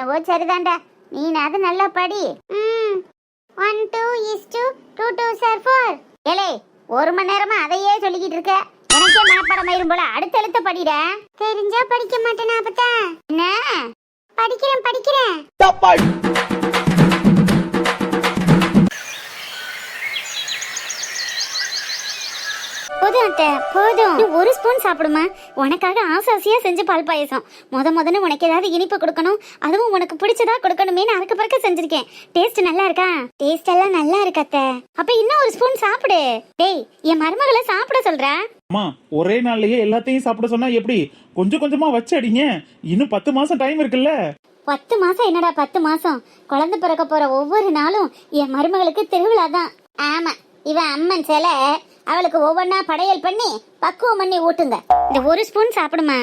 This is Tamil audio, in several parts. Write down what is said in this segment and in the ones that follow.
என்னவோ சரிதான்டா, நீ அது நல்லா படி. 1 2 2 2 4. ஏலே, 1 மணி நேரமா அதையே சொல்லிக்கிட்டு இருக்க. எனக்கே மனப்பாடம் ஆயிரும் போல. அடுத்த எழுத்த படிட. தெரிஞ்சா படிக்க மாட்டேனா அப்பதா? என்ன படிக்கிறேன். போதும் அத்தை, போதும். ஒரு ஸ்பூன் சாப்பிடுமா. உனக்காக ஆசாசியா செஞ்ச பால் பாயசம். முதன்னு உனக்கு ஏதாவது இனிப்பு கொடுக்கணும், அதுவும் உனக்கு பிடிச்சதா கொடுக்கணுமே அறக்க பறக்க செஞ்சிருக்கேன். டேஸ்ட் நல்லா இருக்கா? டேஸ்ட் எல்லாம் நல்லா இருக்கு அத்தை. அப்ப இன்னும் ஒரு ஸ்பூன் சாப்பிடு. டேய், என் மருமகளை சாப்பிட சொல்றா. அம்மா, ஒரே நாள்லயே எல்லாத்தையும் சாப்பிட சொன்னா எப்படி? கொஞ்சம் கொஞ்சமா வச்சு அடிங்க. இன்னும் 10 மாசம் டைம் இருக்குல்ல. 10 மாசம் என்னடா 10 மாசம்? குழந்தை பிறக்க போற ஒவ்வொரு நாளும் என் மருமகளுக்கு திருவிழா தான். ஆமா, இவன் அம்மன் சிலை. அவளுக்கு ஒவ்வொன்னா படையல் பண்ணி பக்குவம் பண்ணி ஊட்டுங்க. இந்த ஒரு ஸ்பூன் சாப்பிடுமா.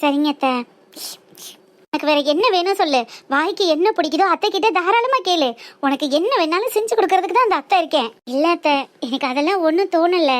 சரிங்க அத்தை. உனக்கு வேற என்ன வேணும் சொல்லு. வாய்க்கு என்ன பிடிக்குதோ அத்தை கிட்ட தாராளமா கேளு. உனக்கு என்ன வேணாலும் செஞ்சு கொடுக்கறதுக்கு தான் அந்த அத்தை இருக்கேன். இல்ல அத்தை, எனக்கு அதெல்லாம் ஒன்றும் தோணல.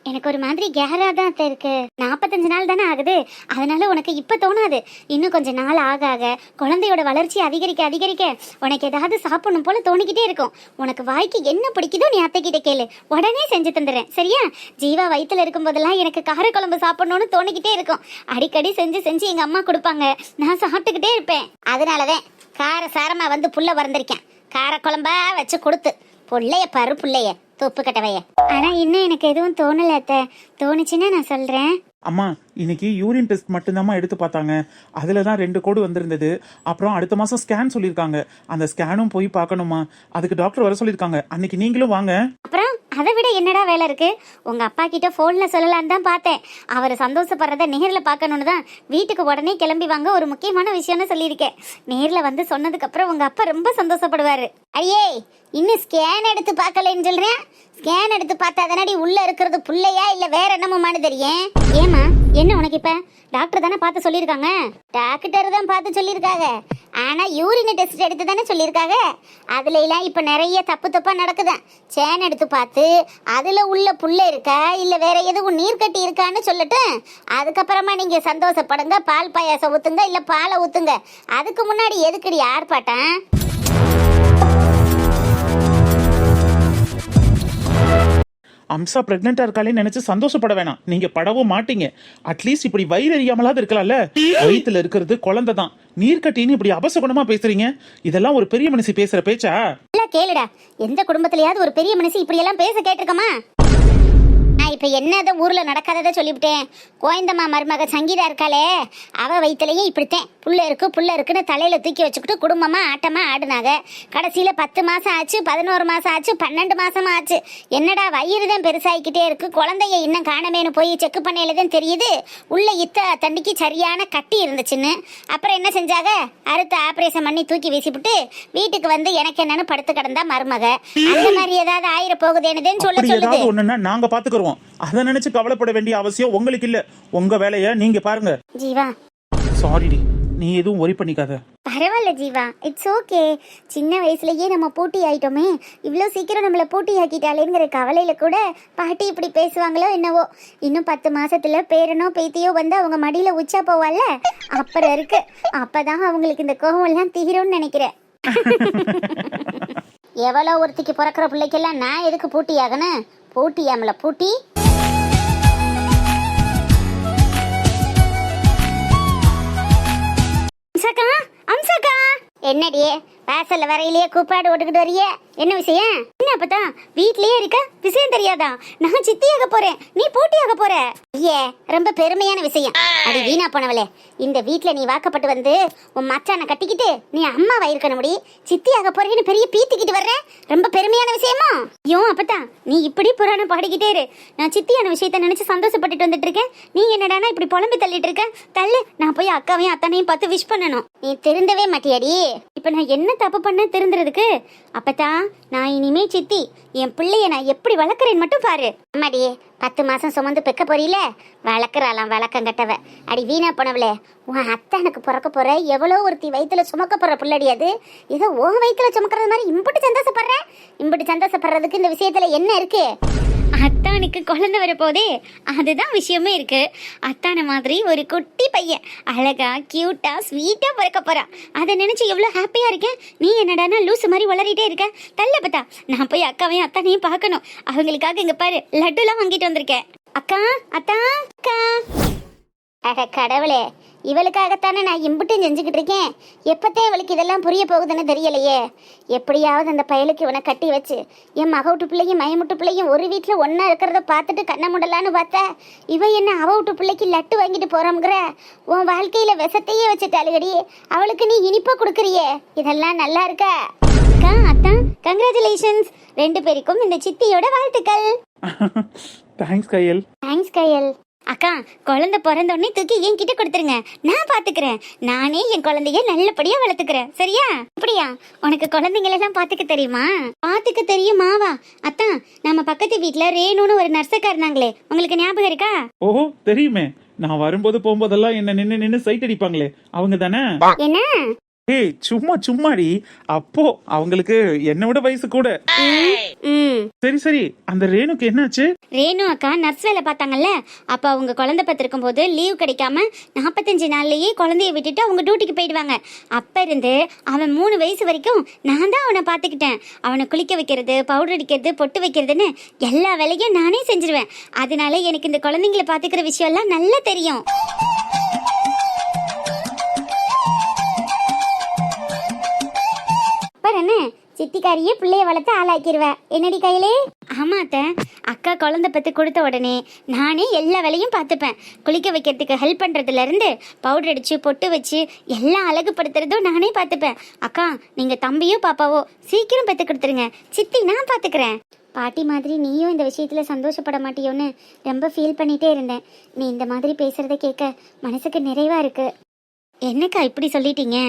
எனக்கு ஒரு மாதிரி கேரா தான் அத்தை இருக்கு. 45 நாள் தானே ஆகுது, அதனால உனக்கு இப்ப தோணாது. இன்னும் கொஞ்சம் நாள் ஆக குழந்தையோட வளர்ச்சி அதிகரிக்க உனக்கு ஏதாவது சாப்பிடணும் போல தோணிக்கிட்டே இருக்கும். உனக்கு வாய்க்கு என்ன பிடிக்குதோ நீ அத்தை கிட்ட கேளு, உடனே செஞ்சு தந்துடுறேன். சரியா? ஜீவா வயிற்றுல இருக்கும் போதெல்லாம் எனக்கு காரக்குழம்பு சாப்பிடணும்னு தோணிக்கிட்டே இருக்கும். அடிக்கடி செஞ்சு எங்க அம்மா கொடுப்பாங்க. நான் சாப்பிட்டுக்கிட்டே இருப்பேன். அதனாலதான் கார சாரமா வந்து புள்ள வந்திருக்கேன். கார குழம்பா வச்சு கொடுத்து புள்ளைய பரு புள்ளைய தொப்பு கட்டவைய. ஆனா இன்னும் எனக்கு எதுவும் தோணல அத்தை. தோணுச்சுன்னா நான் சொல்றேன். அம்மா, இன்னைக்கு யூரின் டெஸ்ட் மட்டும்தாம்மா எடுத்து பார்த்தாங்க. அதில் தான் 2 கோடு வந்திருந்தது. அப்புறம் அடுத்த மாதம் ஸ்கேன் சொல்லியிருக்காங்க. அந்த ஸ்கேனும் போய் பார்க்கணுமா. அதுக்கு டாக்டர் வர சொல்லியிருக்காங்க. அன்னைக்கு நீங்களும் வாங்க. அப்புறம் அதை விட என்னடா வேலை இருக்கு? உங்க அப்பா கிட்ட போன்ல சொல்லலான்னு தான் பார்த்தேன். அவர் சந்தோஷப்படுறத நேர்ல பார்க்கணும்னு தான் வீட்டுக்கு உடனே கிளம்பி வாங்க, ஒரு முக்கியமான விஷயம்னு சொல்லியிருக்கேன். நேர்ல வந்து சொன்னதுக்கு அப்புறம் உங்க அப்பா ரொம்ப சந்தோஷப்படுவாரு. ஐயே, இன்னும் ஸ்கேன் எடுத்து பார்க்கலன்னு சொல்றேன். ஸ்கேன் எடுத்து பார்த்தா தானடி உள்ள இருக்கிறது புள்ளையா இல்ல வேற என்னமான்னு தெரியும். ஏமா, என்ன உனக்கு இப்ப? டாக்டர் தானே பார்த்து சொல்லியிருக்காங்க. டாக்டர் தான் பார்த்து சொல்லியிருக்காங்க. ஆனா யூரின் டெஸ்ட் எடுத்து தானே சொல்லியிருக்காங்க. அதுல எல்லாம் இப்ப நிறைய தப்பா நடக்குதான். ஸ்கேன் எடுத்து பார்த்து அதுல உள்ள புள்ள இருக்கா இல்ல வேற எதுவும் நீர் கட்டி இருக்கான்னு சொல்லட்டு அதுக்கப்புறமா நீங்க சந்தோஷப்படுங்க. பால் பாயாசம் ஊத்துங்க இல்ல பாலை ஊத்துங்க. அதுக்கு முன்னாடி எதுக்குடி ஆர்ப்பாட்டம்? அம்சா பிரெக்னெண்டா இருக்காளே நினைச்சு சந்தோஷப்பட வேணாம். நீங்க படவும் மாட்டீங்க. அட்லீஸ்ட் இப்படி வயிறு எரியாமலாவது இருக்கலாம்ல. வயிற்றுல இருக்கிறது குழந்தை தான். நீர் கட்டின்னு இப்படி அபசகுணமா பேசுறீங்க. இதெல்லாம் ஒரு பெரிய மனுஷி பேசுற பேச்சா? இல்ல கேளுடா, எந்த குடும்பத்திலயாவது ஒரு பெரிய மனுஷி இப்படி எல்லாம் பேச கேட்டிருக்கமா? இப்ப என்னத ஊர்ல நடக்காததை சொல்லிவிட்டேன். கோயந்தம்மா மருமக சங்கீதா இருக்காளே, அவ வயிற்றுலயும் இப்படித்தேன் புள்ள இருக்குன்னு தலையில தூக்கி வச்சுக்கிட்டு குடும்பமா ஆட்டமா ஆடுனாங்க. கடைசியில 10 மாசம் ஆச்சு, 11 மாசம் ஆச்சு, 12 மாசமா ஆச்சு. என்னடா வயிறு தான் பெருசாகிக்கிட்டே இருக்கு, குழந்தைய இன்னும் காணமேனு போய் செக் பண்ணையிலதான் தெரியுது உள்ள இத்த தண்டிக்கு சரியான கட்டி இருந்துச்சுன்னு. அப்புறம் என்ன செஞ்சாங்க? அறுத்து ஆபரேஷன் பண்ணி தூக்கி வீசிவிட்டு வீட்டுக்கு வந்து எனக்கு என்னன்னு படுத்து கிடந்தா மருமக. அந்த மாதிரி ஏதாவது ஆயிர போகுதுன்னு சொல்லுது. நாங்க பாத்துக்கிறோம். அத நினைச்சு கவலைப்பட வேண்டிய அவசியம் உங்களுக்கு இல்ல. உங்க வேலைய நீங்க பாருங்க. ஜீவா, சாரிடி, நீ எதுவும் worry பண்ணிக்காத. பரவாயில்ல ஜீவா, இட்ஸ் ஓகே. சின்ன வயசுலயே நம்ம போட்டி ஆயிட்டோமே, இவ்வளோ சீக்கிரம் நம்மள போட்டி ஆக்கிட்டாலேங்கிற கவலையில கூட பாட்டி இப்படி பேசுவாங்களோ என்னவோ. இன்னும் 10 மாசத்துல பேரனோ பேத்தியோ வந்து அவங்க மடியில உச்சா போவாள்ல, அப்புறம் இருக்கு. அப்பதான் அவங்களுக்கு இந்த கோவம் எல்லாம் தீரும்னு நினைக்கிறேன். எவ்வளோ ஒருத்திக்கு பிறக்கிற பிள்ளைக்கெல்லாம் நான் எதுக்கு போட்டி ஆகணும்? போட்டியாமல பூட்டி. அம்சக்கா, என்னடி வாசல்ல வரையிலேயே கூப்பாடு ஓட்டுக்கிட்டு வரிய? என்ன விஷயம்? என்ன அப்பதான் வீட்லயே இருக்க? விஷயம் தெரியாதா? நான் சித்தியாக போறேன், நீ போட்டியாக போற. ஐயே, ரொம்ப பெருமையான விஷயம். அடி வீணா போனவளே, இந்த வீட்ல நீ வாக்கப்பட்டு வந்து உன் மச்சானை கட்டிக்கிட்டு நீ அம்மாவா இருக்கணும் முடி சித்தியாக போறேன்னு பெரிய பீத்திக்கிட்டு வர்ற. ரொம்ப பெருமையான விஷயமா? ஐயோ அப்பதான், நீ இப்படி புராணம் பாடிக்கிட்டே இரு. நான் சித்தியான விஷயத்த நினைச்சு சந்தோஷப்பட்டுட்டு வந்துட்டு இருக்கேன். நீ என்னடானா இப்படி புலம்பி தள்ளிட்டு இருக்க? தள்ளு, நான் போய் அக்காவையும் அத்தனையும் பார்த்து விஷ் பண்ணணும். நீ திருந்தவே மாட்டியாடி. இப்ப நான் என்ன தப்பு பண்ண திருந்துறதுக்கு? அப்பதான் நான் இனிமே சித்தி, என் பிள்ளைய நான் எப்படி வளர்க்குறேன்னு மட்டும் பாரு. அம்மாடி, 10 மாசம் சுமந்து பெக்க போறீல, வளர்க்குறாளாம் வழக்கம் கட்டவ. அடி வீணா போனவளே, உன் அத்தானுக்கு பிறக்க போற எவ்வளோ ஒருத்தி வயிற்றுல சுமக்க போற பிள்ளடி அது. ஏதோ உன் வயிற்றுல சுமக்கிறது மாதிரி இம்புட்டு சந்தோஷப்படுறதுக்கு இந்த விஷயத்துல என்ன இருக்கு? அத்தானுக்கு குழந்தை வரப்போதே, அதுதான் விஷயமே இருக்கு. அத்தான மாதிரி ஒரு குட்டி பையன் அழகா கியூட்டா ஸ்வீட்டா பிறக்க போறான். அதை நினைச்சு எவ்வளவு ஹாப்பியா இருக்கேன். நீ என்னடானா லூசு மாதிரி வளரிட்டே இருக்க. தள்ள பத்தா, நான் போய் அக்காவையும் அத்தானையும் பார்க்கணும். அவங்களுக்காக இங்க பாரு லட்டுலாம் வாங்கிட்டு வந்திருக்கேன். அக்கா, அத்தா, அக்கா. அட கடவுளே, இவளுக்காகத்தானே நான் இம்புட்டும் செஞ்சுக்கிட்டு இருக்கேன். எப்பத்தே இவளுக்கு இதெல்லாம் புரிய போகுதுன்னு தெரியலையே. எப்படியாவது அந்த பயலுக்கு இவனை கட்டி வச்சு என் மகவுட்டு பிள்ளையும் மயமுட்டு பிள்ளையும் ஒரு வீட்டில் ஒன்றா இருக்கிறத பார்த்துட்டு கண்ணை முடலான்னு பார்த்தா இவ என்ன அவவுட்டு பிள்ளைக்கு லட்டு வாங்கிட்டு போகிறோங்கிற. உன் வாழ்க்கையில் விஷத்தையே வச்சுட்டாளுகடி. அவளுக்கு நீ இனிப்பா கொடுக்குறியே, இதெல்லாம் நல்லா இருக்கா? அக்கா, அத்தா, கங்க்ராச்சுலேஷன்ஸ். 2 பேருக்கும் இந்த சித்தியோட வாழ்த்துக்கள். தேங்க்ஸ் கையல். தேங்க்ஸ் கையல். அக்கா, குழந்தை பிறந்தோடனே தூக்கி என்கிட்ட கொடுத்துருங்க, நான் பாத்துக்கிறேன். நானே என் குழந்தைய நல்லபடியா வளர்த்துக்கிறேன், சரியா? அப்படியா? உனக்கு குழந்தைங்களெல்லாம் பாத்துக்க தெரியுமா? பாத்துக்க தெரியுமாவா? அத்தா, நம்ம பக்கத்து வீட்டுல ரேணுன்னு ஒரு நர்ஸக்கா இருந்தாங்களே, உங்களுக்கு ஞாபகம் இருக்கா? ஓஹோ, தெரியுமே. நான் வரும்போது போகும்போதெல்லாம் என்ன நின்னு சைட் அடிப்பாங்களே, அவங்க தானே? என்ன? ஏய், சும்மாடி. அப்போ அவங்களுக்கு என்ன விட வயசு கூட. சரி சரி, அந்த ரேணுக்கு என்னாச்சு? ரேணு அக்கா நர்ஸ் வேலை பார்த்தாங்கல்ல, அப்ப அவங்க குழந்தை பத்திருக்கும் போது லீவ் கிடைக்காம 45 நாள்லயே குழந்தைய விட்டுட்டு அவங்க டியூட்டிக்கு போயிடுவாங்க. அப்ப இருந்து அவன் 3 வயசு வரைக்கும் நான் தான் அவனை பாத்துக்கிட்டேன். அவனை குளிக்க வைக்கிறது, பவுடர் அடிக்கிறது, பொட்டு வைக்கிறதுன்னு எல்லா வேலையும் நானே செஞ்சிருவேன். அதனால எனக்கு இந்த குழந்தைங்களை பாத்துக்கிற விஷயம் எல்லாம் நல்லா தெரியும். என்ன சித்திக்காரியே பிள்ளைய வளர்த்து ஆளாக்கிடுவ என்னடி கையிலே? ஆமாத்த, அக்கா குழந்தை பத்து கொடுத்த உடனே நானே எல்லா வேலையும் பார்த்துப்பேன். குளிக்க வைக்கிறதுக்கு ஹெல்ப் பண்றதுல இருந்து பவுடர் அடிச்சு பொட்டு வச்சு எல்லாம் அழகுபடுத்துறதும் நானே பார்த்துப்பேன். அக்கா, நீங்க தம்பியோ பாப்பாவோ சீக்கிரம் பெத்து கொடுத்துருங்க, சித்தி நான் பாத்துக்கிறேன். பாட்டி மாதிரி நீயும் இந்த விஷயத்துல சந்தோஷப்பட மாட்டியோன்னு ரொம்ப ஃபீல் பண்ணிட்டே இருந்தேன். நீ இந்த மாதிரி பேசுறத கேட்க மனசுக்கு நிறைவா இருக்கு. என்னக்கா இப்படி சொல்லிட்டீங்க?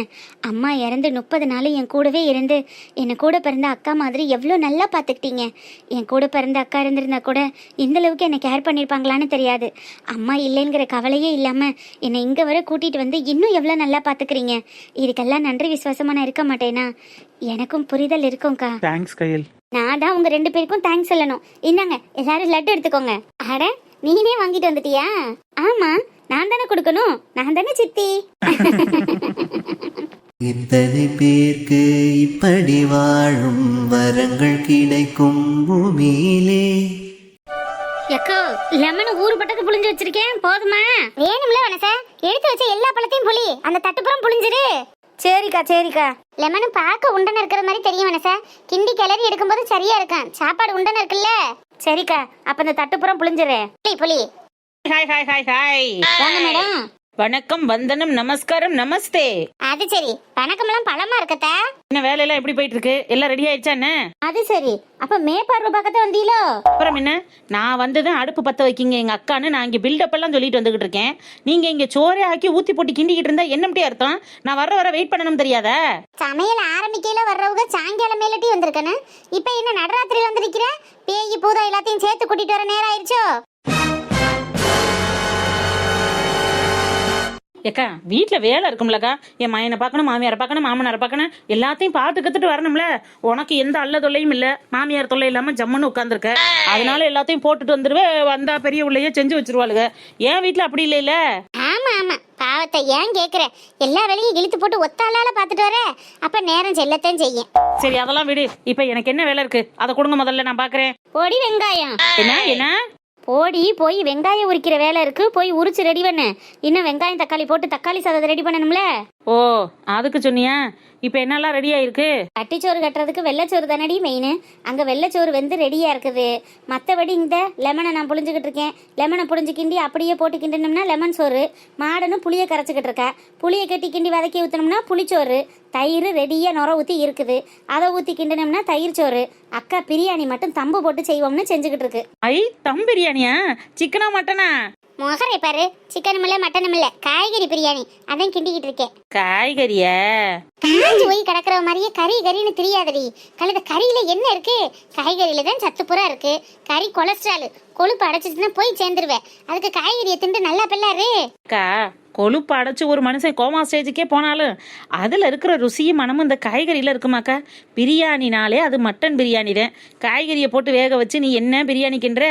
அம்மா இறந்து 30 நாள் என் கூடவே இருந்து என்னை கூட பிறந்த அக்கா மாதிரி எவ்வளோ நல்லா பார்த்துக்கிட்டீங்க. என் கூட பிறந்த அக்கா இருந்திருந்தா கூட இந்த அளவுக்கு என்னை கேர் பண்ணியிருப்பாங்களான்னு தெரியாது. அம்மா இல்லைங்கிற கவலையே இல்லாமல் என்னை இங்கே வர கூட்டிகிட்டு வந்து இன்னும் எவ்வளோ நல்லா பார்த்துக்கிறீங்க. இதுக்கெல்லாம் நன்றி விசுவாசமாக நான் இருக்க மாட்டேனா? எனக்கும் புரிதல் இருக்கும்க்கா. தேங்க்ஸ் கையல். நான் தான் உங்கள் 2 பேருக்கும் தேங்க்ஸ் சொல்லணும். இந்தாங்க எல்லாரும் லட்டு எடுத்துக்கோங்க. அட, நீனே வாங்கிட்டு வந்துட்டியா? ஆமா, நான் தானே கொடுக்கணும், நான் தானே சித்தி. இத்தனை பேருக்கு இப்படி வாழும் வரங்கள் கிடைக்கும் பூமியிலே. எக்கோ, லெமன் ஊறுபட்டது புளிஞ்சு வச்சிருக்கேன், போதுமா? வேணும்ல வனசா, எடுத்து வச்ச எல்லா பழத்தையும் புளி, அந்த தட்டுப்புறம் புளிஞ்சிரு. சரிக்கா சரிக்கா. லெமனும் பார்க்க உண்டன இருக்கிற மாதிரி தெரியும் வனசா, கிண்டி கிளறி எடுக்கும்போது சரியா இருக்கான். சாப்பாடு உண்டன இருக்குல்ல? சரிக்கா, அப்ப இந்த தட்டுப்புறம் புளிஞ்சிரு. புளி. Hi hi hi hi. வாங்க மேடம். வணக்கம், வந்தனம், நமஸ்காரம், நமஸ்தே. அது சரி, வணக்கம்லாம் பழமா இருக்கத்தா. என்ன வேலையெல்லாம் எப்படி போயிட்டு இருக்கு? எல்லாம் ரெடி ஆயிடுச்சா என்ன? அது சரி, அப்ப மேப்பார்வை பக்கத்துல வந்தீங்களோ? அப்புறம் என்ன, நான் வந்ததும் அடுப்பு பத்த வைக்கிங்க எங்க அக்கான்னு நான் இங்க பில்டப் எல்லாம் சொல்லிட்டு வந்துகிட்டு இருக்கேன். நீங்க இங்க சோறே ஆக்கி ஊத்தி போட்டு கிண்டிக்கிட்டு இருந்தா என்ன அப்படி அர்த்தம்? நான் வர வெயிட் பண்ணணும் தெரியாதா? சமையல் ஆரம்பிக்கையில வர்றவங்க சாயங்காலம் மேலட்டி வந்திருக்கேன். இப்ப என்ன நடராத்திரியில வந்து நிக்கிற? பேய் பூதா எல்லாத்தையும் சேர்த்து கூட்டிட்டு வர நேரம் ஆயிடுச்சோ? ஏக்கா, வீட்டுல வேலை இருக்கும்லக்கா. என் மயனை பார்க்கணும், மாமியாரை பார்க்கணும், மாமனாரை பார்க்கணும், எல்லாத்தையும் பார்த்து கத்துட்டு வரணும்ல. உனக்கு எந்த அல்ல தொல்லையும் இல்ல, மாமியார் தொல்லை இல்லாம ஜம்முன்னு உட்காந்துருக்க. அதனால எல்லாத்தையும் போட்டுட்டு வந்துருவேன். வந்தா பெரிய உள்ளேயே செஞ்சு வச்சிருவாளுங்க. என் வீட்டுல அப்படி இல்ல. ஆமா ஆமா, பாவத்தை ஏன் கேக்குற? எல்லா வேலையும் இழுத்து போட்டு ஒத்தாளால பாத்துட்டு வர, அப்ப நேரம் செல்லத்தான் செய்யும். சரி, அதெல்லாம் விடு. இப்ப எனக்கு என்ன வேலை இருக்கு அதை கொடுங்க முதல்ல, நான் பாக்குறேன். பொடி வெங்காயம். என்ன போடி, போய் வெங்காயம் உரிக்கிற வேலை இருக்கு, போய் உரிச்சு ரெடி பண்ணு. இன்னும் வெங்காயம் தக்காளி போட்டு தக்காளி சாதத்தை ரெடி பண்ணணும்ல? ஓ, அதுக்கு சொன்னியா? இப்ப என்னெல்லாம் ரெடி ஆயிருக்கு? கட்டிச்சோறு கட்டுறதுக்கு வெள்ளைச்சோறு தானடி மெயின். அங்க வெள்ளைச்சோறு வந்து ரெடியா இருக்குது. மற்றபடி இந்த லெமனை நான் புளிஞ்சுக்கிட்டு இருக்கேன். லெமனை புளிஞ்சு கிண்டி அப்படியே போட்டு கிண்டணும்னா லெமன் சோறு. மாடனும் புளியை கரைச்சிக்கிட்டு இருக்கேன். புளியை கட்டி கிண்டி வதக்கி ஊற்றணும்னா புளிச்சோறு. தயிர் ரெடியா நுர ஊற்றி இருக்குது, அதை ஊற்றி கிண்டணும்னா தயிர் சோறு. அக்கா பிரியாணி மட்டும் தம்பு போட்டு செய்வோம்னு செஞ்சுக்கிட்டு இருக்கு. ஐ, தம் பிரியாணியா? சிக்கனா மட்டனா? மொகரை பாரு, சிக்கனும் இல்ல மட்டனும் இல்ல, காய்கறி பிரியாணி. அதான் கிண்டிக்கிட்டு இருக்கேன். காய்கறியா? காய்ச்சி போய் கிடக்குற மாதிரியே கறின்னு தெரியாதடி. கழுத கறியில என்ன இருக்கு? காய்கறியில தான் சத்துப்புறா இருக்கு. கறி கொலஸ்ட்ரால், கொழுப்பு அடைச்சிச்சுன்னா போய் சேர்ந்துருவேன். அதுக்கு காய்கறியை திண்டு நல்லா பெல்லாரு. அக்கா, கொழுப்பு அடைச்சு ஒரு மனுஷன் கோமா ஸ்டேஜுக்கே போனாலும் அதுல இருக்கிற ருசியும் மனமும் இந்த காய்கறியில இருக்குமாக்கா. பிரியாணினாலே அது மட்டன் பிரியாணி தான். காய்கறியை போட்டு வேக வச்சு நீ என்ன பிரியாணிக்கின்ற?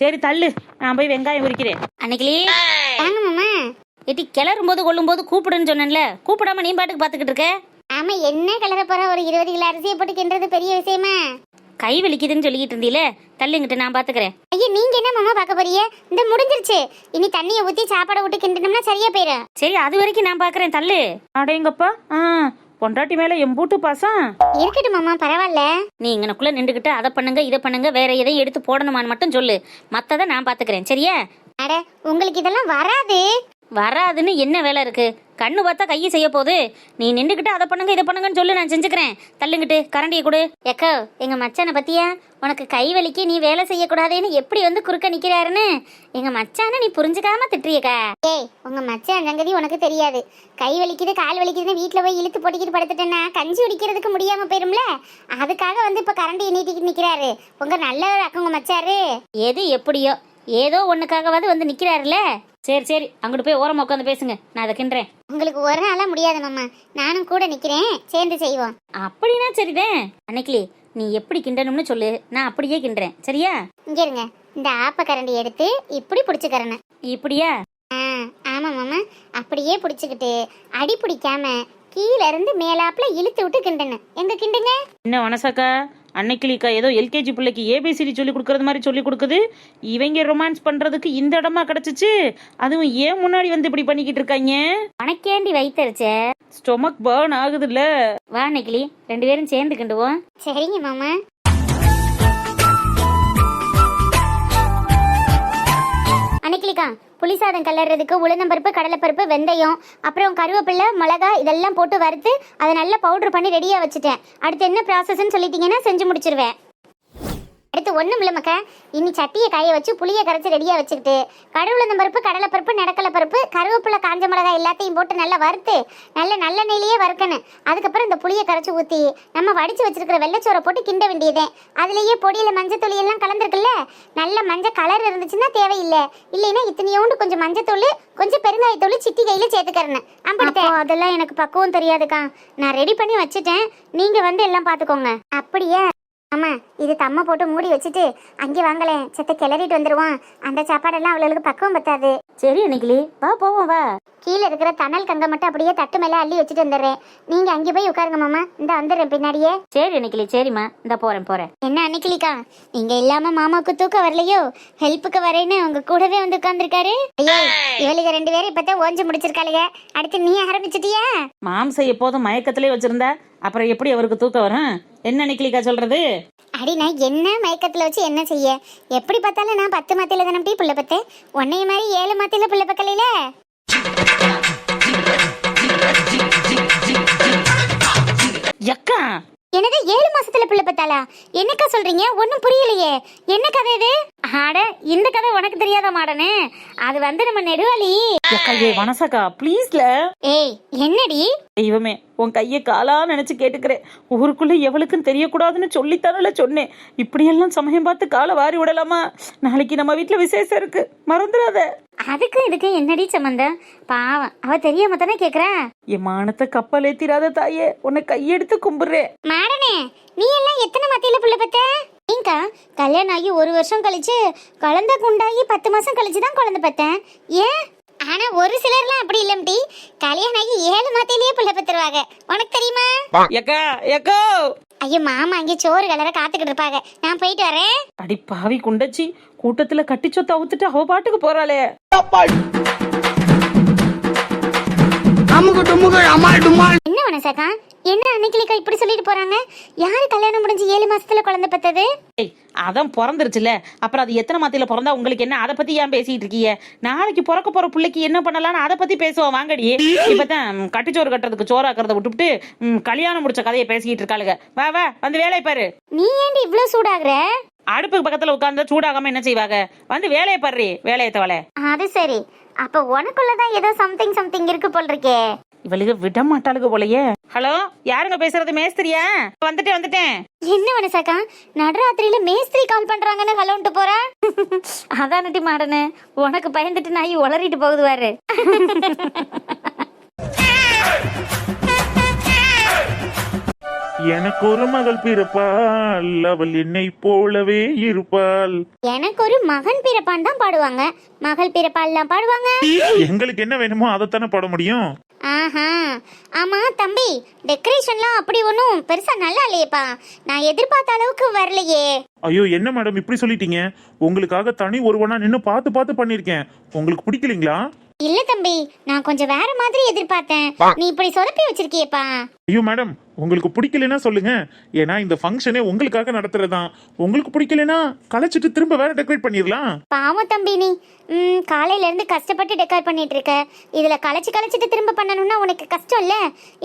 சரி தள்ளு, நான் போய் வெங்காயம் உரிக்கிறேன். அன்னைக்கிலே வாங்க மாமா. எட்டி கிளறும் போது கொள்ளும் போது கூப்பிடுன்னு சொன்னேன்ல, கூப்பிடாம நீ பாட்டுக்கு பாத்துக்கிட்டு இருக்க. ஆமா, என்ன கலர போற? ஒரு 20 கிலோ அரிசியை போட்டு கிண்டுறது பெரிய விஷயமா? கை வலிக்குதுன்னு சொல்லிக்கிட்டு இருந்தீல, தள்ளுங்கிட்டு நான் பாத்துக்கிறேன். ஐயா, நீங்க என்ன மாமா பார்க்க போறீங்க? இந்த முடிஞ்சிருச்சு. இனி தண்ணியை ஊத்தி சாப்பாடை விட்டு கிண்டணும்னா சரியா போயிடும். சரி, அது வரைக்கும் நான் பாக்குறேன், தள்ளு. அடேங்கப்பா, பொண்டாட்டி மேல எம்பூட்டு பாசம். இருக்கட்டும் மாமா, பரவாயில்ல. நீ இங்கனக்குள்ள நின்றுகிட்டு அதை பண்ணுங்க இதை பண்ணுங்க வேற எதையும் எடுத்து போடணுமான்னு மட்டும் சொல்லு, மத்ததை நான் பாத்துக்கிறேன், சரியா? அட, உங்களுக்கு இதெல்லாம் வராது. வராதுன்னு என்ன வேலை இருக்கு? கண்ணு பார்த்தா கையை செய்ய போகுது. நீ நின்றுகிட்டு அதை பண்ணுங்க இதை பண்ணுங்கன்னு சொல்லு, நான் செஞ்சுக்கிறேன். தள்ளுங்கிட்டு கரண்டியை கொடு. எக்கோ, எங்க மச்சானை பத்தியா? உனக்கு கை வலிக்கு நீ வேலை செய்யக்கூடாதுன்னு எப்படி வந்து குறுக்க நிக்கிறாருன்னு எங்க மச்சான நீ புரிஞ்சுக்காம திட்டுறியக்கா. ஏய், உங்க மச்சான் சங்கதி உனக்கு தெரியாது. கை வலிக்குது கால் வலிக்குதுன்னு வீட்டுல போய் இழுத்து போட்டிக்கிட்டு படுத்துட்டேன்னா கஞ்சி குடிக்கிறதுக்கு முடியாம போயிரும்ல. அதுக்காக வந்து இப்ப கரண்டி நீட்டிக்கிட்டு நிக்கிறாரு. உங்க நல்லவர் அக்கா உங்க மச்சாரு. எது எப்படியோ ஏதோ ஒண்ணுக்காகவாது வந்து நிக்கிறாருல. சரி சரி, அங்கிட்டு போய் ஓரமா உட்காந்து பேசுங்க, நான் அதை கிண்டுறேன். உங்களுக்கு ஒரு நாளா முடியாது மாமா, நானும் கூட நிக்கிறேன், சேர்ந்து செய்வோம். அப்படின்னா சரிதான். அன்னைக்கு நீ எப்படி கிண்டணும்னு சொல்லு, நான் அப்படியே கிண்டுறேன், சரியா? இங்க இருங்க, இந்த ஆப்ப கரண்டி எடுத்து இப்படி பிடிச்சுக்கறேன்னு. இப்படியா? ஆமா மாமா, அப்படியே பிடிச்சுக்கிட்டு அடி பிடிக்காம கீழே இருந்து மேலாப்புல இழுத்து விட்டு கிண்டனு. எங்க கிண்டுங்க. என்ன வனசாக்கா, அன்னைக்கிளிக்கா ஏதோ எல்கேஜி பிள்ளைக்கு ஏபிசிடி சொல்லி கொடுக்கறது மாதிரி சொல்லி கொடுக்குது. இவங்க ரொமான்ஸ் பண்றதுக்கு இந்த இடமா கிடைச்சிச்சு. அதுவும் ஏன் முன்னாடி வந்து இப்படி பண்ணிக்கிட்டு இருக்காங்க? உனக்கேண்டி வைத்தறிச்ச? ஸ்டொமக் பர்ன் ஆகுதுல்ல. வா நெக்கிலி, 2 பேரும் சேர்ந்து கிண்டுவோம். சரிங்க மாமா. அன்னைக்கிலிக்கா, புளிசாதம் கலர்றதுக்கு உளுந்தம்பருப்பு, கடலைப்பருப்பு, வெந்தயம், அப்புறம் கருவேப்பிலை, மிளகா இதெல்லாம் போட்டு வறுத்து அதை நல்லா பவுடர் பண்ணி ரெடியா வச்சுட்டேன். அடுத்து என்ன ப்ராசஸ்ன்னு சொல்லிட்டீங்கன்னா செஞ்சு முடிச்சிருவேன். அடுத்து ஒண்ணும் இல்ல மக்கா, இனி சட்டியை காய வச்சு புளியை கரைச்சி ரெடியா வச்சுக்கிட்டு கடுவுளுந்தம்பருப்பு, கடலைப்பருப்பு, நடக்கலைப்பருப்பு, கருவேப்பிலை, காஞ்ச மிளகாய் எல்லாத்தையும் போட்டு நல்லா வறுத்து நல்ல நெய்யிலேயே வறுக்கணும். அதுக்கப்புறம் இந்த புளியை கரைச்சி ஊற்றி நம்ம வடிச்சு வச்சிருக்கிற வெள்ளைச்சோரை போட்டு கிண்ட வேண்டியதே. அதுலேயே பொடியில மஞ்சத்தூள் எல்லாம் கலந்துருக்குல்ல, நல்ல மஞ்சள் கலர் இருந்துச்சுன்னா தேவையில்லை, இல்லைன்னா இத்தனையோண்டு கொஞ்சம் மஞ்சத்தூள், கொஞ்சம் பெருங்காயத்தூள் சிட்டி கையில சேர்த்துக்கிறேன். அதெல்லாம் எனக்கு பக்குவம் தெரியாதுக்கா, நான் ரெடி பண்ணி வச்சுட்டேன், நீங்க வந்து எல்லாம் பாத்துக்கோங்க. அப்படியே? ஆமா, இது தம்மை போட்டு மூடி வச்சுட்டு அங்கே வாங்கலேன், செத்த கிளறிட்டு வந்துருவான். அந்த சாப்பாடெல்லாம் அவளுக்கு பக்குவம் பத்தாது. சரி அன்னைக்கிளி, வா போவோம் வா. கீழே இருக்கிற தணல் கங்க மட்டும் அப்படியே தட்டு மேல அள்ளி வச்சுட்டு வந்துடுறேன். நீங்க அங்கே போய் உட்காருங்க மாமா, இந்த வந்துடுறேன் பின்னாடியே. சரி அன்னைக்கிளி, சரிம்மா, இந்த போறேன். என்ன அன்னைக்கிளிக்கா, நீங்க இல்லாம மாமாவுக்கு தூக்கம் வரலையோ? ஹெல்ப்புக்கு வரேன்னு உங்க கூடவே வந்து உட்கார்ந்துருக்காரு. இவளுக்கு 2 பேரும் இப்பதான் ஓஞ்சு முடிச்சிருக்காளுங்க, அடுத்து நீ ஆரம்பிச்சிட்டியா? மாம்சை எப்போதும் மயக்கத்திலே வச்சிருந்தா அப்புறம் எப்படி அவருக்கு தூக்கம் வரும்? என்ன நிக்கிலிக்கா சொல்றது? அடி, நான் என்ன மயக்கத்துல வச்சு என்ன செய்ய? எப்படி பார்த்தாலும் நான் 10 மாத்தில தானே புள்ள பத்தேன், உன்னைய மாதிரி 7 மாத்தில புள்ள பக்கலையில. எக்கா, என்னது 7 மாசத்துல புள்ள பத்தாளா? என்னக்கா சொல்றீங்க? ஒன்னும் புரியலையே, என்ன கதை இது? ஆட, இந்த கதை உனக்கு தெரியாத மாடனே, அது வந்து நம்ம நெடுவாளி. வனசாக்கா ப்ளீஸ்ல. ஏய், என்னடி? தெய்வமே, உன் கையை காலா நினைச்சு கேட்டுக்கிறேன். ஊருக்குள்ள எவளுக்குன்னு தெரியக்கூடாதுன்னு சொல்லித்தானல சொன்னேன். இப்படியெல்லாம் சமயம் பார்த்து காலை வாரி விடலாமா? நாளைக்கு நம்ம வீட்டுல விசேஷம் இருக்கு, மறந்துடாத. அதுக்கு இதுக்கு என்னடி சம்பந்தம்? பாவம், அவ தெரியாம தானே கேக்குறேன். என் மானத்தை கப்பல் ஏத்திராத தாயே, உன்னை கையெடுத்து கும்பிடுறேன். மாடனே, நீ எல்லாம் எத்தனை மாத்தியில புள்ள பத்த? நீங்கா கல்யாணம் ஆகி 1 வருஷம் கழிச்சு, குழந்தை குண்டாகி 10 மாசம் கழிச்சு தான் குழந்தை பத்தேன். ஏன்? ஆனா ஒரு சிலர்லாம் அப்படி இல்லம்டி, கல்யாணம் ஆகி 7 மாத்திலேயே புள்ள பத்துருவாங்க. உனக்கு தெரியுமா? எக்கோ. ஐயோ, மாமா அங்கே சோறு கலர காத்துக்கிட்டு இருப்பாங்க, நான் போயிட்டு வரேன். அடி பாவி குண்டச்சி, கூட்டத்துல கட்டிச்சொத்த அவுத்துட்டு அவ பாட்டுக்கு போறாளே. என்ன வனசாக்கா, என்ன அன்னைக்கிலிக்கா இப்படி சொல்லிட்டு போறாங்க? யாரு கல்யாணம் முடிஞ்சு 7 மாசத்துல குழந்தை பத்தது? அதான் பிறந்துருச்சுல, அப்புறம் அது எத்தனை மாத்தில பிறந்தா உங்களுக்கு என்ன? அதை பத்தி ஏன் பேசிட்டு இருக்கீங்க? நாளைக்கு பிறக்க போற பிள்ளைக்கு என்ன பண்ணலாம்னு அதை பத்தி பேசுவோம் வாங்கடி. இப்பதான் கட்டிச்சோறு கட்டுறதுக்கு சோறாக்குறத விட்டுவிட்டு கல்யாணம் முடிச்ச கதையை பேசிக்கிட்டு இருக்காளுங்க. வா வா, வந்து வேலையை பாரு. நீ ஏண்டி இவ்வளவு சூடாகுற? அடுப்புக்கு பக்கத்துல உட்கார்ந்து சூடாகாம என்ன செய்வாங்க? வந்து வேலையை பாரு, வேலையை தவளை. அது சரி, அப்ப உனக்குள்ளதான் ஏதோ சம்திங் இருக்கு போல் இருக்கே. இவளுக்கு விட மாட்டாளுக போலயே. ஹலோ, யாருங்க பேசுறது? மேஸ்திரியா? வந்துட்டேன். என்ன மனசாக்கா நடராத்திரியில மேஸ்திரி கால் பண்றாங்கன்னு ஹலோன்ட்டு போற? அதானட்டி மாடனு, உனக்கு பயந்துட்டு நாய் உளறிட்டு போகுது பாரு. எனக்கு ஒரு மகள் பிறப்பாள், அவள் என்னை போலவே இருப்பாள். எனக்கு ஒரு மகன் பிறப்பான் தான் பாடுவாங்க, மகள் பிறப்பால்லாம் பாடுவாங்க. எங்களுக்கு என்ன வேணுமோ அதைத்தானே பாட முடியும். ஆஹா, ஆமா தம்பி, டெக்கரேஷன்லாம் அப்படி ஒன்றும் பெருசா நல்லா இல்லையேப்பா. நான் எதிர்பார்த்த அளவுக்கு வரலையே. ஐயோ, என்ன மேடம் இப்படி சொல்லிட்டீங்க? உங்களுக்காக தனி ஒருவனா நின்னு பார்த்து பண்ணிருக்கேன். உங்களுக்கு பிடிக்கலீங்களா? இல்ல தம்பி, நான் கொஞ்சம் வேற மாதிரி எதிர்பார்த்தேன். நீ இப்படி சொதப்பி வச்சிருக்கியேப்பா. ஐயோ மேடம், உங்களுக்கு பிடிக்கலன்னா சொல்லுங்க. ஏன்னா இந்த ஃபங்க்ஷனே உங்களுக்காக நடத்துறதுதான். உங்களுக்கு பிடிக்கலன்னா கலைச்சிட்டு திரும்ப வேற டெக்கரேட் பண்ணிடலாம். பாவம் தம்பி, நீ காலையில இருந்து கஷ்டப்பட்டு டெக்கரேட் பண்ணிட்டு இருக்க. இதுல கலைச்சிட்டு திரும்ப பண்ணணும்னா உனக்கு கஷ்டம் இல்ல?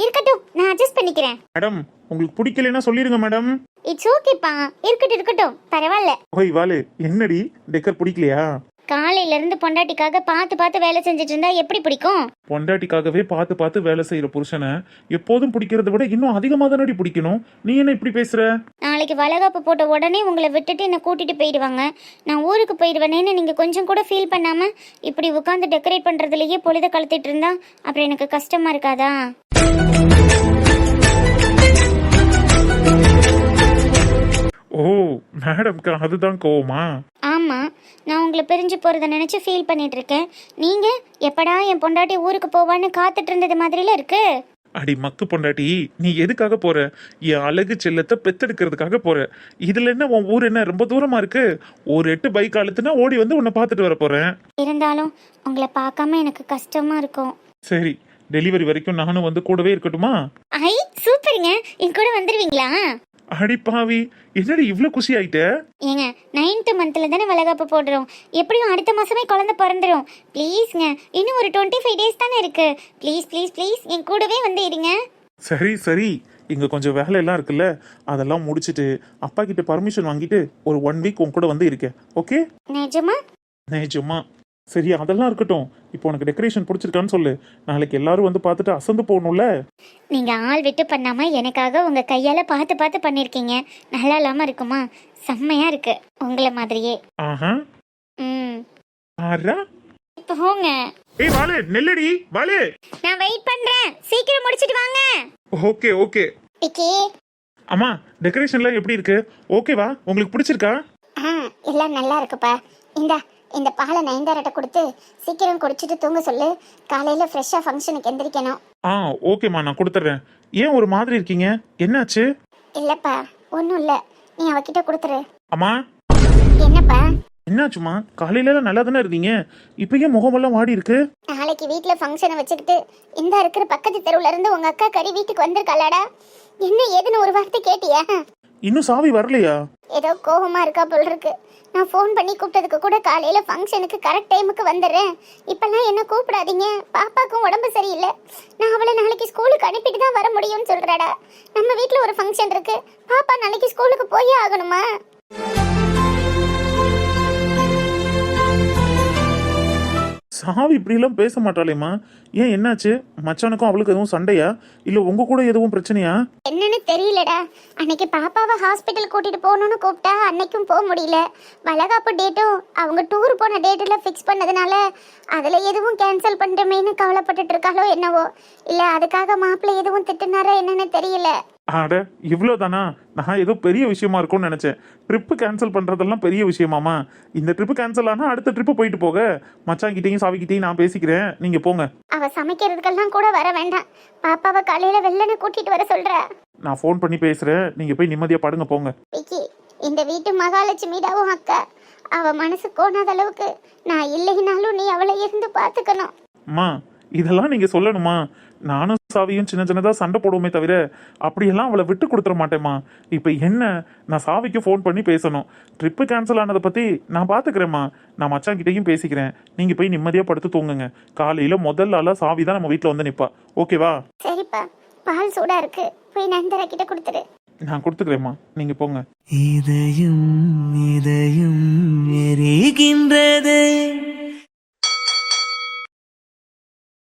இருக்கட்டும், நான் அட்ஜஸ்ட் பண்ணிக்கிறேன். மேடம், உங்களுக்கு பிடிக்கலன்னா சொல்லிருங்க மேடம். இட்ஸ் ஓகேப்பா, இருக்கட்டும், பரவாயில்ல. ஓய் வாலு, என்னடி டெக்கர் பிடிக்கலையா? காலையில இருந்து பொண்டாட்டிக்காக பார்த்து வேலை செஞ்சுட்டு இருந்தா எப்படி பிடிக்கும்? பொண்டாட்டிக்காகவே பார்த்து வேலை செய்யற புருஷனை எப்போதும் பிடிக்கிறத விட இன்னும் அதிகமா தானடி பிடிக்கணும். நீ என்ன இப்படி பேசுற? நாளைக்கு வளகாப்பு போட்ட உடனே உங்களை விட்டுட்டு என்னை கூட்டிட்டு போயிடுவாங்க. நான் ஊருக்கு போயிடுவேனேன்னு நீங்க கொஞ்சம் கூட ஃபீல் பண்ணாம இப்படி உட்காந்து டெக்கரேட் பண்றதுலயே பொழுத கழுத்திட்டு இருந்தா அப்புறம் எனக்கு கஷ்டமா இருக்காதா? ஓ மேடம்க்கு அதுதான் கோவமா? ஆமா, நான் உங்களை பிரிஞ்சு போறத நினைச்சு ஃபீல் பண்ணிட்டு இருக்கேன். நீங்க எப்படா என் பொண்டாட்டி ஊருக்கு போவான்னு காத்துட்டு இருந்தது மாதிரில இருக்கு. அடி மக்கு பொண்டாட்டி, நீ எதுக்காக போற? என் அழகு செல்லத்தை பெத்தெடுக்கிறதுக்காக போற. இதுல என்ன உன் ஊர் என்ன ரொம்ப தூரமா இருக்கு? ஒரு 8 பைக் அழுத்துனா ஓடி வந்து உன்னை பார்த்துட்டு வர போறேன். இருந்தாலும் உங்களை பார்க்காம எனக்கு கஷ்டமா இருக்கும். சரி, டெலிவரி வரைக்கும் நானும் வந்து கூடவே இருக்கட்டுமா? ஐ சூப்பருங்க, என் கூட வந்துருவீங்களா? அடி பாவி, என்னடி இவ்ளோ குஷி ஆயிட்ட? ஏங்க 9th மந்த்ல தானே வளகாப்பு போடுறோம். எப்படியும் அடுத்த மாசமே குழந்தை பிறந்துரும். ப்ளீஸ்ங்க, இன்னும் ஒரு 25 டேஸ் தானே இருக்கு. ப்ளீஸ் என் கூடவே வந்து இருங்க. சரி, இங்க கொஞ்சம் வேலை எல்லாம் இருக்குல்ல, அதெல்லாம் முடிச்சிட்டு அப்பா கிட்ட பர்மிஷன் வாங்கிட்டு ஒரு 1 வீக் உன் கூட வந்து இருக்கேன். ஓகே? நிஜமா. சரி, அதெல்லாம் இருக்கட்டும். இப்போ உனக்கு டெக்கரேஷன் பிடிச்சிருக்கான்னு சொல்லு. நாளைக்கு எல்லாரும் வந்து பார்த்துட்டு அசந்து போகணும்ல. நீங்க ஆள் விட்டு பண்ணாம எனக்காக உங்க கையால பார்த்து பண்ணிருக்கீங்க. நல்லா இல்லாம இருக்குமா? செம்மையா இருக்கு, உங்களை மாதிரியே. ஆஹா. ஆறா. போங்க. ஏய் வாளே, நெல்லடி வாளே. நான் வெயிட் பண்றேன், சீக்கிரம் முடிச்சிட்டு வாங்க. ஓகே. பிக்கி. அம்மா, டெக்கரேஷன்லாம் எப்படி இருக்கு? ஓகேவா? உங்களுக்கு பிடிச்சிருக்கா? எல்லாம் நல்லா இருக்குப்பா. இந்த பாலை நயன்தாரட்ட கொடுத்து சீக்கிரம் குடிச்சிட்டு தூங்க சொல்லு. காலையில ஃப்ரெஷ்ஷா ஃபங்க்ஷனுக்கு எந்திரிக்கணும். ஓகேம்மா, நான் கொடுத்துட்றேன். ஏன் ஒரு மாதிரி இருக்கீங்க? என்னாச்சு? இல்லப்பா, ஒன்றும் இல்லை, நீ அவகிட்ட கொடுத்துரு. அம்மா. என்னப்பா? என்னாச்சுமா? காலையில நல்லா தானே இருந்தீங்க, இப்போ ஏன் முகமெல்லாம் வாடி இருக்கு? நாளைக்கு வீட்டுல ஃபங்க்ஷனை வச்சுக்கிட்டு இந்த இருக்கிற பக்கத்து தெருவுல இருந்து உங்க அக்கா கறி வீட்டுக்கு வந்திருக்காளாடா. என்ன ஏதுன்னு ஒரு வார்த்தை கேட்டியா? இன்னும் சாவி வரலையா? ஏதோ கோபமா இருக்கா போல இருக்கு. நான் ஃபோன் பண்ணி கூப்பிட்டதுக்கு கூட காலையில ஃபங்க்ஷனுக்கு கரெக்ட் டைமுக்கு வந்துடுறேன், இப்பெல்லாம் என்ன கூப்பிடாதீங்க, பாப்பாக்கும் உடம்பு சரியில்லை, நான் அவளை நாளைக்கு ஸ்கூலுக்கு அனுப்பிட்டு தான் வர முடியும்னு சொல்றாடா. நம்ம வீட்டில் ஒரு ஃபங்க்ஷன் இருக்கு, பாப்பா நாளைக்கு ஸ்கூலுக்கு போயே ஆகணுமா? சாவி இப்படிலாம் பேச மாட்டாளேம்மா. ஏன், என்னாச்சு? மச்சானுக்கும் அவளுக்கு எதுவும் சண்டையா, இல்ல உங்க கூட எதுவும் பிரச்சனையா? என்னன்னு தெரியலடா. அன்னைக்கு பாப்பாவை ஹாஸ்பிட்டல் கூட்டிட்டு போகணும்னு கூப்பிட்டா அன்னைக்கும் போக முடியல. வளகாப்பு டேட்டும் அவங்க டூர் போன டேட்டில் ஃபிக்ஸ் பண்ணதுனால அதில் எதுவும் கேன்சல் பண்ணிட்டோமேன்னு கவலைப்பட்டுட்டு இருக்காளோ என்னவோ, இல்லை அதுக்காக மாப்பிள்ளை எதுவும் திட்டுனாரா என்னன்னு தெரியல. ஆட, இவ்வளோதானா? நான் ஏதோ பெரிய விஷயமா இருக்கும்னு நினைச்சேன். ட்ரிப்பு கேன்சல் பண்றதெல்லாம் பெரிய விஷயமாமா? இந்த ட்ரிப்பு கேன்சல் ஆனா அடுத்த ட்ரிப்பு போயிட்டு போக. மச்சாங்கிட்டையும் சாவிக்கிட்டையும் நான் பேசிக்கிறேன், நீங்க போங்க. அவ சமைக்கிறதுக்கெல்லாம் கூட வர வேண்டாம், பாப்பாவை காலையில வெள்ளன கூட்டிட்டு வர சொல்ற. நான் ஃபோன் பண்ணி பேசுறேன், நீங்க போய் நிம்மதியா படுங்க, போங்க. பிக்கி, இந்த வீட்டு மகாலட்சுமிடாவும் அக்கா, அவ மனசு கோணாத அளவுக்கு நான் இல்லைனாலும் நீ அவளை இருந்து பாத்துக்கணும். அம்மா, இதெல்லாம் நீங்க சொல்லணுமா? நானும் சாவியும் சின்னதா சண்டை போடுவோமே தவிர அப்படியெல்லாம் அவளை விட்டு கொடுத்துட மாட்டேம்மா. இப்போ என்ன, நான் சாவிக்கு ஃபோன் பண்ணி பேசணும். ட்ரிப்பு கேன்சல் ஆனதை பத்தி நான் பாத்துக்கிறேம்மா. நான் மச்சாங்கிட்டையும் பேசிக்கிறேன், நீங்க போய் நிம்மதியா படுத்து தூங்குங்க. காலையில முதல் ஆளா சாவி தான் நம்ம வீட்டுல வந்து நிப்பா. ஓகேவா? சரிப்பா, பால் சூடா இருக்கு, போய் நந்தர கிட்ட கொடுத்துரு. நான் கொடுத்துக்கிறேம்மா, நீங்க போங்க. இதயம் எரிகின்றது,